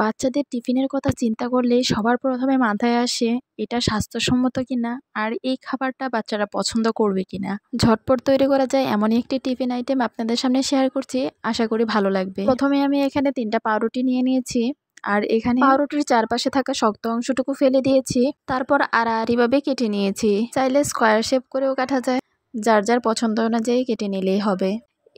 বাচ্চাদের টিফিনের কথা চিন্তা করলেই সবার প্রথমে মাথায় আসে এটা স্বাস্থ্যসম্মত কিনা আর এই খাবারটা বাচ্চারা পছন্দ করবে কিনা। ঝটপট তৈরি করা যায় এমনই একটি টিফিন আইটেম আপনাদের সামনে শেয়ার করছি, আশা করি ভালো লাগবে। প্রথমে আমি এখানে 3টা পাউরুটি নিয়ে নিয়েছি আর এখানে পাউরুটির চারপাশে থাকা শক্ত অংশটুকু ফেলে দিয়েছি, তারপর আড়াআড়িভাবে কেটে নিয়েছি। চাইলে স্কোয়ার শেপ করেও কাটা যায়, যার যার পছন্দ অনুযায়ী কেটে নিলেই হবে।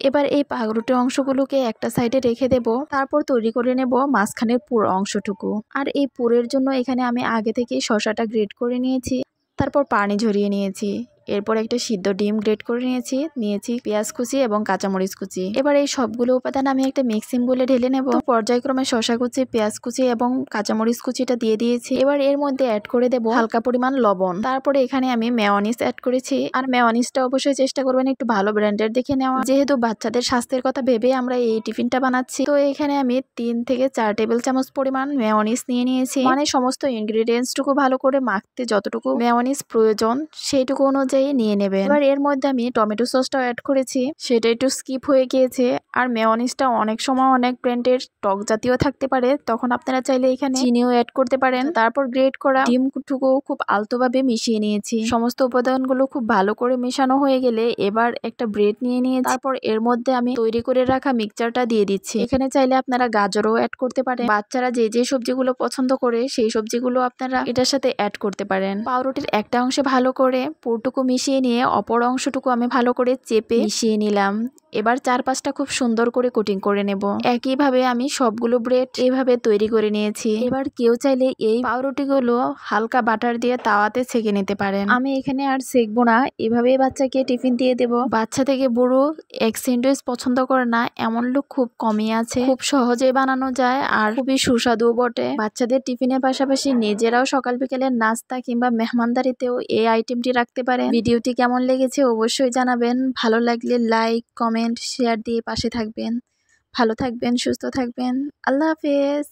এবার এই পাউরুটির অংশগুলোকে একটা সাইডে রেখে দেব, তারপর তৈরি করে নেব মাঝখানের পুরো অংশটুকু। আর এই পুরের জন্য এখানে আমি আগে থেকেই শসাটা গ্রেট করে নিয়েছি, তারপর পানি ঝরিয়ে নিয়েছি। এরপর একটা সিদ্ধ ডিম গ্রেট করে নিয়েছি পেঁয়াজ কুচি এবং কাঁচামরিচ কুচি। এবার এই সবগুলো উপাদান আমি একটা মিক্সিং বলে ঢেলে নেব। পর্যায়ক্রমে শসা কুচি, পেঁয়াজ কুচি এবং কাঁচামরিচ কুচিটা দিয়ে দিয়েছি। এবার এর মধ্যে অ্যাড করে দেব হালকা পরিমাণ লবণ। তারপরে এখানে আমি মেয়োনিজ অ্যাড করেছি। আর মেয়োনিজটা অবশ্যই চেষ্টা করবেন একটু ভালো ব্র্যান্ডের দেখে নেওয়া, যেহেতু বাচ্চাদের স্বাস্থ্যের কথা ভেবে আমরা এই টিফিনটা বানাচ্ছি। তো এখানে আমি 3 থেকে 4 টেবিল চামচ পরিমাণ মেয়োনিজ নিয়ে নিয়েছি। মানে সমস্ত ইনগ্রেডিয়েন্টসটুকু ভালো করে মাখতে যতটুকু মেয়োনিজ প্রয়োজন সেইটুকু অনুযায়ী নিয়ে নেবেন। এবার এর মধ্যে আমি টমেটো সসটাও অ্যাড করেছি, সেটা একটু স্কিপ হয়ে গিয়েছে। আর মেয়োনিজটা অনেক সময় অনেক ব্র্যান্ডের টক জাতীয় থাকতে পারে, তখন আপনারা চাইলে এখানে চিনিও অ্যাড করতে পারেন। তারপর গ্রেট করা ডিমটুকু খুব আলতোভাবে মিশিয়ে নিয়েছি। সমস্ত উপাদানগুলো খুব ভালো করে মেশানো হয়ে গেলে এবার একটা ব্রেড নিয়ে নিয়েছি। তারপর এর মধ্যে আমি তৈরি করে রাখা মিক্সচারটা দিয়ে দিচ্ছি। এখানে চাইলে আপনারা গাজরও অ্যাড করতে পারেন। বাচ্চারা যে যে সবজিগুলো পছন্দ করে সেই সবজিগুলো আপনারা এটার সাথে অ্যাড করতে পারেন। পাউরুটির একটা অংশে ভালো করে পুরটুকু মিশিয়ে নিয়ে অপর অংশটুকু আমি ভালো করে চেপে মিশিয়ে নিলাম। এবার চারপাশটা খুব সুন্দর করে কোটিং করে নেব। একইভাবে আমি সবগুলো ব্রেড এভাবে তৈরি করে নিয়েছি। এবার কেউ চাইলে এই পাউরুটিগুলো হালকা বাটার দিয়ে তাওয়াতে ছেঁকে নিতে পারেন। আমি এখানে আর সেঁকবো না, এভাবেই বাচ্চাকে টিফিন দিয়ে দেব। বাচ্চা থেকে বুড়ো এগ স্যান্ডউইচ পছন্দ করে না এমন লোক খুব কমই আছে। খুব সহজেই বানানো যায় আর খুবই সুস্বাদুও বটে। বাচ্চাদের টিফিনের পাশাপাশি নিজেরাও সকাল বিকেলের নাস্তা কিংবা মেহমানদারিতেও এই আইটেমটি রাখতে পারেন। ভিডিওটি কেমন লেগেছে অবশ্যই জানাবেন। ভালো লাগলে লাইক, কমেন্ট, শেয়ার দিয়ে পাশে থাকবেন। ভালো থাকবেন, সুস্থ থাকবেন। আল্লাহ হাফেজ।